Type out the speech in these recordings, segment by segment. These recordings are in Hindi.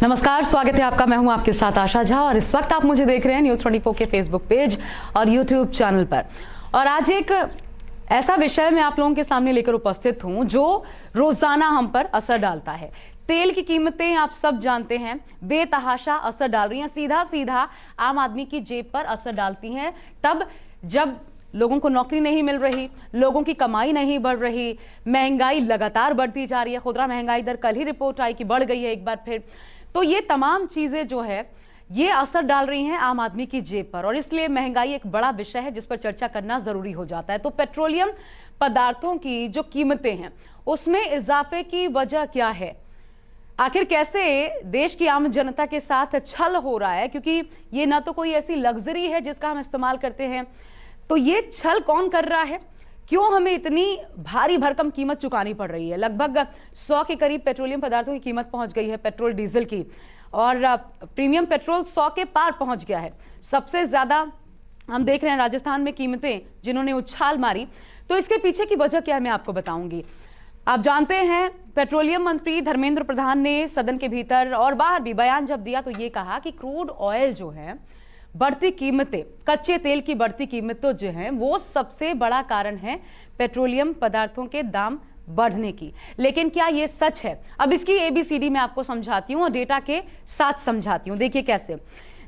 नमस्कार, स्वागत है आपका। मैं हूं आपके साथ आशा झा और इस वक्त आप मुझे देख रहे हैं न्यूज़ 24 के फेसबुक पेज और यूट्यूब चैनल पर। और आज एक ऐसा विषय मैं आप लोगों के सामने लेकर उपस्थित हूं जो रोजाना हम पर असर डालता है। तेल की कीमतें आप सब जानते हैं बेतहाशा असर डाल रही हैं, सीधा सीधा आम आदमी की जेब पर असर डालती हैं। तब जब लोगों को नौकरी नहीं मिल रही, लोगों की कमाई नहीं बढ़ रही, महंगाई लगातार बढ़ती जा रही है, खुदरा महंगाई दर कल ही रिपोर्ट आई कि बढ़ गई है एक बार फिर। तो ये तमाम चीजें जो है ये असर डाल रही हैं आम आदमी की जेब पर, और इसलिए महंगाई एक बड़ा विषय है जिस पर चर्चा करना जरूरी हो जाता है। तो पेट्रोलियम पदार्थों की जो कीमतें हैं उसमें इजाफे की वजह क्या है, आखिर कैसे देश की आम जनता के साथ छल हो रहा है, क्योंकि ये ना तो कोई ऐसी लग्जरी है जिसका हम इस्तेमाल करते हैं। तो ये छल कौन कर रहा है, क्यों हमें इतनी भारी भरकम कीमत चुकानी पड़ रही है। लगभग 100 के करीब पेट्रोलियम पदार्थों की कीमत पहुंच गई है, पेट्रोल डीजल की, और प्रीमियम पेट्रोल 100 के पार पहुंच गया है। सबसे ज्यादा हम देख रहे हैं राजस्थान में कीमतें जिन्होंने उछाल मारी। तो इसके पीछे की वजह क्या है मैं आपको बताऊंगी। आप जानते हैं पेट्रोलियम मंत्री धर्मेंद्र प्रधान ने सदन के भीतर और बाहर भी बयान जब दिया तो ये कहा कि क्रूड ऑयल जो है बढ़ती कीमतें, कच्चे तेल की बढ़ती कीमतें जो हैं वो सबसे बड़ा कारण है पेट्रोलियम पदार्थों के दाम बढ़ने की। लेकिन क्या ये सच है? अब इसकी एबीसीडी मैं आपको समझाती हूँ और डेटा के साथ समझाती हूँ। देखिए कैसे।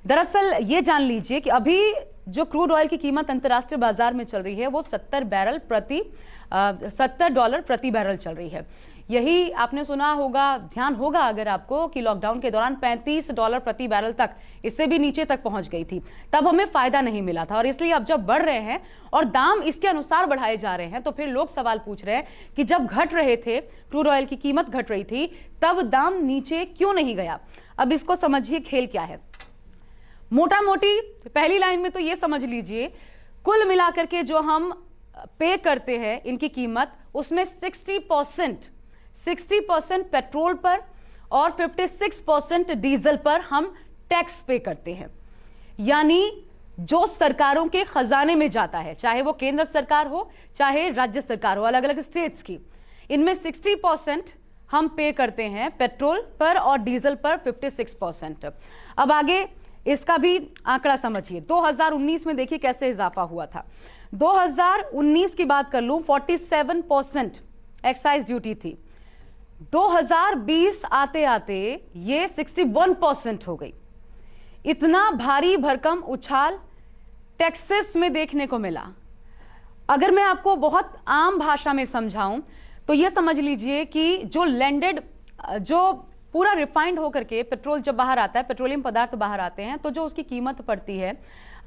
दरअसल ये जान लीजिए कि अभी जो क्रूड ऑयल की कीमत अंतर्राष्ट्रीय बाजार में चल रही है वो $70 प्रति बैरल चल रही है। यही आपने सुना होगा, ध्यान होगा अगर आपको, कि लॉकडाउन के दौरान $35 प्रति बैरल तक, इससे भी नीचे तक पहुंच गई थी। तब हमें फायदा नहीं मिला था, और इसलिए अब जब बढ़ रहे हैं और दाम इसके अनुसार बढ़ाए जा रहे हैं तो फिर लोग सवाल पूछ रहे हैं कि जब घट रहे थे, क्रूड ऑयल की कीमत घट रही थी, तब दाम नीचे क्यों नहीं गया। अब इसको समझिए खेल क्या है। मोटा मोटी पहली लाइन में तो ये समझ लीजिए, कुल मिलाकर के जो हम पे करते हैं इनकी कीमत, उसमें 60% पेट्रोल पर और 56% डीजल पर हम टैक्स पे करते हैं। यानी जो सरकारों के खजाने में जाता है, चाहे वो केंद्र सरकार हो चाहे राज्य सरकार हो, अलग अलग स्टेट्स की, इनमें 60% हम पे करते हैं पेट्रोल पर और डीजल पर 56%। अब आगे इसका भी आंकड़ा समझिए। 2019 में देखिए कैसे इजाफा हुआ था। 2019 की बात कर लूं, 47% एक्साइज ड्यूटी थी। 2020 आते आते ये 61% हो गई। इतना भारी भरकम उछाल टैक्सेस में देखने को मिला। अगर मैं आपको बहुत आम भाषा में समझाऊं तो ये समझ लीजिए कि जो लैंडेड, जो पूरा रिफाइंड होकर के पेट्रोल जब बाहर आता है, पेट्रोलियम पदार्थ बाहर आते हैं, तो जो उसकी कीमत पड़ती है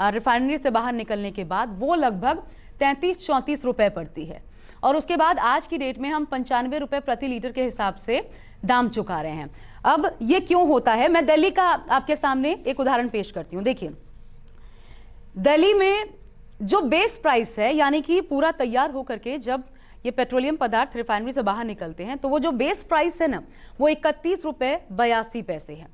रिफाइनरी से बाहर निकलने के बाद वो लगभग 33-34 रुपए पड़ती है। और उसके बाद आज की डेट में हम 95 रुपए प्रति लीटर के हिसाब से दाम चुका रहे हैं। अब ये क्यों होता है, मैं दिल्ली का आपके सामने एक उदाहरण पेश करती हूं। देखिए, दिल्ली में जो बेस प्राइस है, यानी कि पूरा तैयार होकर के जब ये पेट्रोलियम पदार्थ रिफाइनरी से बाहर निकलते हैं तो वो जो बेस प्राइस है ना, वो 31 रुपए 82 पैसे है।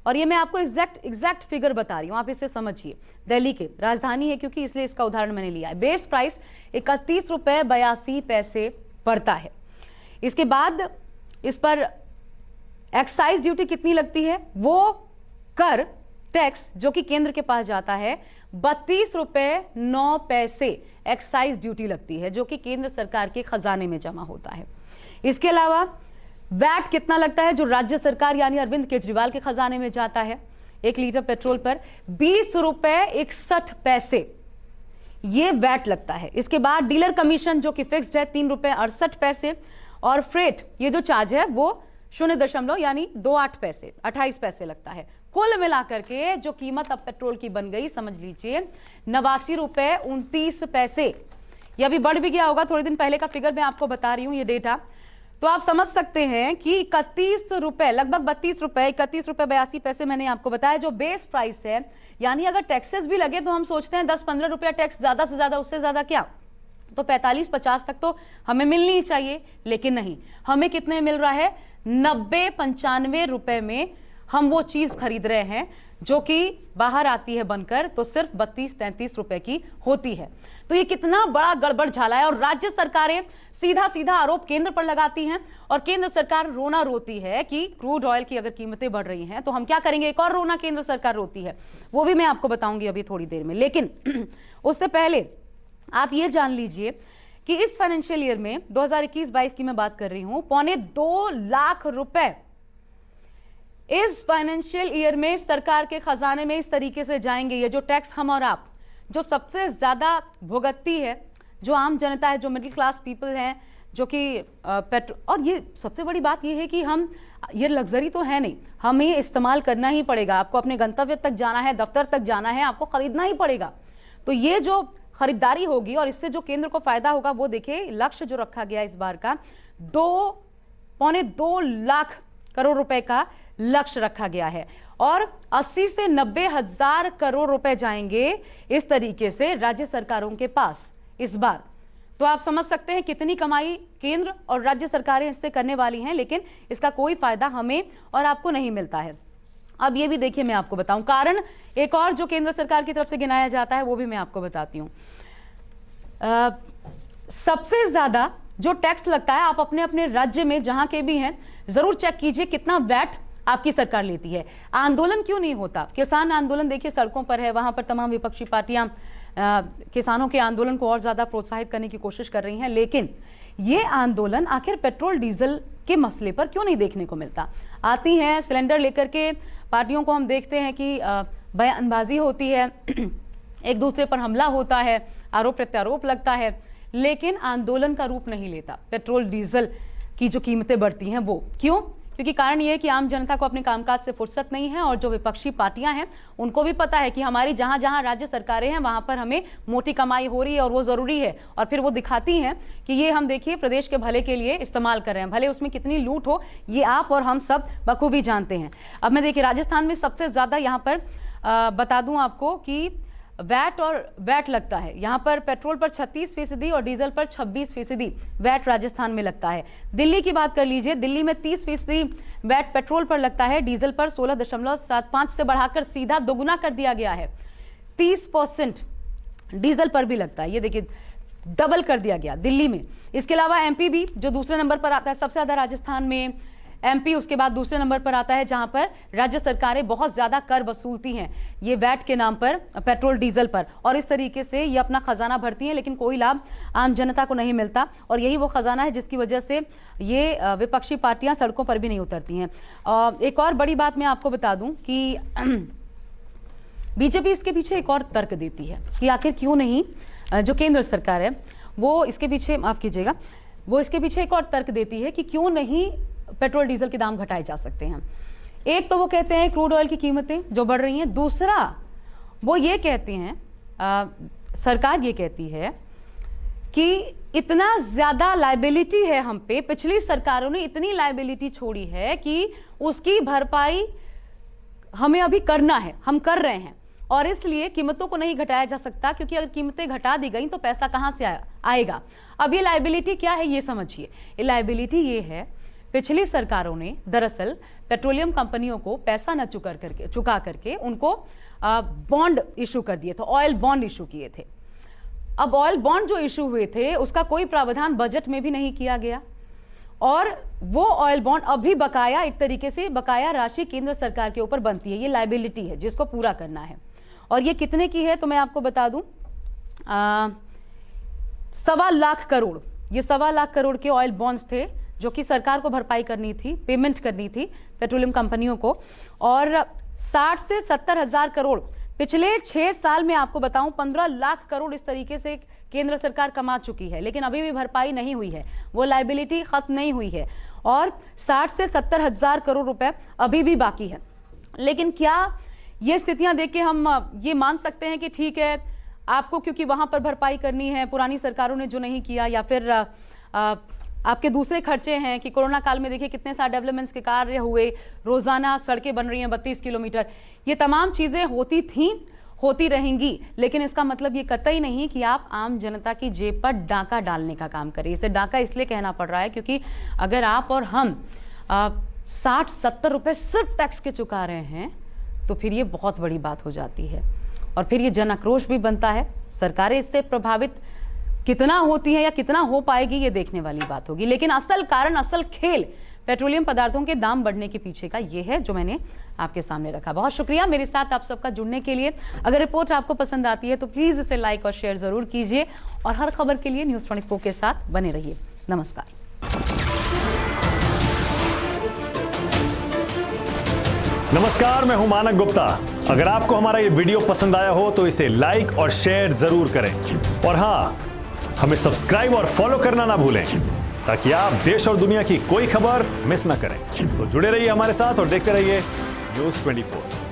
और ये मैं आपको एग्जैक्ट फिगर बता रही हूं, आप इसे समझिए। दिल्ली की राजधानी है क्योंकि, इसलिए इसका उदाहरण मैंने लिया है। बेस प्राइस 31 रुपए 82 पैसे पड़ता है। इसके बाद इस पर एक्साइज ड्यूटी कितनी लगती है, वो कर टैक्स जो कि केंद्र के पास जाता है, 32 रुपए 9 पैसे एक्साइज ड्यूटी लगती है, जो कि केंद्र सरकार के खजाने में जमा होता है। इसके अलावा वैट कितना लगता है, जो राज्य सरकार यानी अरविंद केजरीवाल के खजाने में जाता है। 1 लीटर पेट्रोल पर 20 रुपए 61 पैसे ये वैट लगता है। इसके बाद डीलर कमीशन जो कि फिक्स्ड है 3 रुपए 68 पैसे, और फ्रेट ये जो चार्ज है वो 0 यानी 28 पैसे 28 पैसे लगता है। कुल मिलाकर के जो कीमत अब पेट्रोल की बन गई, समझ लीजिए 89 रुपए 29 पैसे। ये अभी बढ़ भी गया होगा, थोड़े दिन पहले का फिगर मैं आपको बता रही हूं ये डेटा। तो आप समझ सकते हैं कि 31 रुपए, लगभग 32 रुपए 31 रुपए 82 पैसे मैंने आपको बताया जो बेस प्राइस है। यानी अगर टैक्सेस भी लगे तो हम सोचते हैं 10-15 रुपया टैक्स, ज्यादा से ज्यादा, उससे ज्यादा क्या, तो 45-50 तक तो हमें मिलनी ही चाहिए। लेकिन नहीं, हमें कितने मिल रहा है, 90-95 रुपए में हम वो चीज खरीद रहे हैं जो कि बाहर आती है बनकर तो सिर्फ 32-33 रुपए की होती है। तो ये कितना बड़ा गड़बड़ झाला है। और राज्य सरकारें सीधा सीधा आरोप केंद्र पर लगाती हैं और केंद्र सरकार रोना रोती है कि क्रूड ऑयल की अगर कीमतें बढ़ रही हैं तो हम क्या करेंगे। एक और रोना केंद्र सरकार रोती है, वो भी मैं आपको बताऊंगी अभी थोड़ी देर में। लेकिन उससे पहले आप ये जान लीजिए कि इस फाइनेंशियल ईयर में 2021-22 की मैं बात कर रही हूं, 2.25 लाख रुपए इस फाइनेंशियल ईयर में सरकार के खजाने में इस तरीके से जाएंगे। ये जो टैक्स हम और आप जो सबसे ज्यादा भुगतती है, जो आम जनता है, जो मिडिल क्लास पीपल हैं, जो कि पेट्रोल, और ये सबसे बड़ी बात ये है कि हम ये लग्जरी तो है नहीं, हमें इस्तेमाल करना ही पड़ेगा। आपको अपने गंतव्य तक जाना है, दफ्तर तक जाना है, आपको खरीदना ही पड़ेगा। तो ये जो खरीदारी होगी और इससे जो केंद्र को फायदा होगा वो देखिए, लक्ष्य जो रखा गया इस बार का 2.25 लाख करोड़ रुपए का लक्ष्य रखा गया है और 80 से 90 हजार करोड़ रुपए जाएंगे इस तरीके से राज्य सरकारों के पास इस बार। तो आप समझ सकते हैं कितनी कमाई केंद्र और राज्य सरकारें इससे करने वाली हैं, लेकिन इसका कोई फायदा हमें और आपको नहीं मिलता है। अब ये भी देखिए, मैं आपको बताऊं कारण एक और जो केंद्र सरकार की तरफ से गिनाया जाता है वो भी मैं आपको बताती हूं। सबसे ज्यादा जो टैक्स लगता है, आप अपने अपने राज्य में जहां के भी हैं जरूर चेक कीजिए कितना वैट आपकी सरकार लेती है। आंदोलन क्यों नहीं होता? किसान आंदोलन देखिए सड़कों पर है, वहां पर तमाम विपक्षी पार्टियां किसानों के आंदोलन को और ज्यादा प्रोत्साहित करने की कोशिश कर रही हैं, लेकिन ये आंदोलन आखिर पेट्रोल डीजल के मसले पर क्यों नहीं देखने को मिलता? आती हैं सिलेंडर लेकर के पार्टियों को, हम देखते हैं कि बयानबाजी होती है, एक दूसरे पर हमला होता है, आरोप प्रत्यारोप लगता है, लेकिन आंदोलन का रूप नहीं लेता। पेट्रोल डीजल की जो कीमतें बढ़ती हैं वो क्यों? क्योंकि कारण ये है कि आम जनता को अपने कामकाज से फुर्सत नहीं है और जो विपक्षी पार्टियां हैं उनको भी पता है कि हमारी जहां जहां राज्य सरकारें हैं वहां पर हमें मोटी कमाई हो रही है और वो जरूरी है, और फिर वो दिखाती हैं कि ये हम देखिए प्रदेश के भले के लिए इस्तेमाल कर रहे हैं, भले उसमें कितनी लूट हो ये आप और हम सब बखूबी जानते हैं। अब मैं देखिए राजस्थान में सबसे ज्यादा यहाँ पर बता दूं आपको कि वैट लगता है। यहाँ पर पेट्रोल पर 36% और डीजल पर 26% वैट राजस्थान में लगता है। दिल्ली की बात कर लीजिए, दिल्ली में 30% वैट पेट्रोल पर लगता है, डीजल पर 16.75 से बढ़ाकर सीधा दोगुना कर दिया गया है। 30% डीजल पर भी लगता है, ये देखिए डबल कर दिया गया दिल्ली में। इसके अलावा एमपी भी जो दूसरे नंबर पर आता है, सबसे ज्यादा राजस्थान में एमपी, उसके बाद दूसरे नंबर पर आता है जहां पर राज्य सरकारें बहुत ज्यादा कर वसूलती हैं ये वैट के नाम पर पेट्रोल डीजल पर, और इस तरीके से ये अपना खजाना भरती हैं, लेकिन कोई लाभ आम जनता को नहीं मिलता। और यही वो खजाना है जिसकी वजह से ये विपक्षी पार्टियां सड़कों पर भी नहीं उतरती हैं। एक और बड़ी बात मैं आपको बता दूं कि बीजेपी इसके पीछे एक और तर्क देती है कि आखिर क्यों नहीं, जो केंद्र सरकार है वो इसके पीछे, माफ कीजिएगा, वो इसके पीछे एक और तर्क देती है कि क्यों नहीं पेट्रोल डीजल के दाम घटाए जा सकते हैं। एक तो वो कहते हैं क्रूड ऑयल की कीमतें जो बढ़ रही हैं, दूसरा वो ये कहते हैं, सरकार ये कहती है कि इतना ज्यादा लायबिलिटी है हम पे, पिछली सरकारों ने इतनी लायबिलिटी छोड़ी है कि उसकी भरपाई हमें अभी करना है, हम कर रहे हैं, और इसलिए कीमतों को नहीं घटाया जा सकता, क्योंकि अगर कीमतें घटा दी गई तो पैसा कहां से आएगा। अब ये लायबिलिटी क्या है ये समझिए। ये लायबिलिटी ये है, पिछली सरकारों ने दरअसल पेट्रोलियम कंपनियों को पैसा न चुका करके उनको बॉन्ड इशू कर दिए थे, ऑयल बॉन्ड इशू किए थे। अब ऑयल बॉन्ड जो इशू हुए थे उसका कोई प्रावधान बजट में भी नहीं किया गया, और वो ऑयल बॉन्ड अभी बकाया, एक तरीके से बकाया राशि केंद्र सरकार के ऊपर बनती है। ये लायबिलिटी है जिसको पूरा करना है, और ये कितने की है तो मैं आपको बता दूं, 1.25 लाख करोड़, ये 1.25 लाख करोड़ के ऑयल बॉन्ड्स थे जो कि सरकार को भरपाई करनी थी, पेमेंट करनी थी पेट्रोलियम कंपनियों को, और 60 से 70 हजार करोड़ पिछले 6 साल में आपको बताऊं 15 लाख करोड़ इस तरीके से केंद्र सरकार कमा चुकी है, लेकिन अभी भी भरपाई नहीं हुई है, वो लायबिलिटी खत्म नहीं हुई है, और 60 से 70 हजार करोड़ रुपए अभी भी बाकी है। लेकिन क्या ये स्थितियां देख के हम ये मान सकते हैं कि ठीक है आपको क्योंकि वहां पर भरपाई करनी है, पुरानी सरकारों ने जो नहीं किया, या फिर आपके दूसरे खर्चे हैं कि कोरोना काल में देखिए कितने सारे डेवलपमेंट्स के कार्य हुए, रोजाना सड़कें बन रही हैं 32 किलोमीटर, ये तमाम चीजें होती थीं, होती रहेंगी, लेकिन इसका मतलब ये कतई नहीं कि आप आम जनता की जेब पर डाका डालने का काम करें। इसे डाका इसलिए कहना पड़ रहा है क्योंकि अगर आप और हम 60-70 रुपए सिर्फ टैक्स के चुका रहे हैं, तो फिर ये बहुत बड़ी बात हो जाती है और फिर ये जन आक्रोश भी बनता है। सरकारें इससे प्रभावित कितना होती है या कितना हो पाएगी, ये देखने वाली बात होगी। लेकिन असल कारण, असल खेल पेट्रोलियम पदार्थों के दाम बढ़ने के पीछे का ये है जो मैंने आपके सामने रखा। बहुत शुक्रिया मेरे साथ आप सबका जुड़ने के लिए। अगर रिपोर्ट आपको पसंद आती है तो प्लीज इसे लाइक और शेयर जरूर कीजिए और हर खबर के लिए न्यूज़ 24 के साथ बने रहिए। नमस्कार। नमस्कार, मैं हूं मानक गुप्ता। अगर आपको हमारा ये वीडियो पसंद आया हो तो इसे लाइक और शेयर जरूर करें और हाँ, हमें सब्सक्राइब और फॉलो करना ना भूलें ताकि आप देश और दुनिया की कोई खबर मिस ना करें। तो जुड़े रहिए हमारे साथ और देखते रहिए न्यूज़ 24।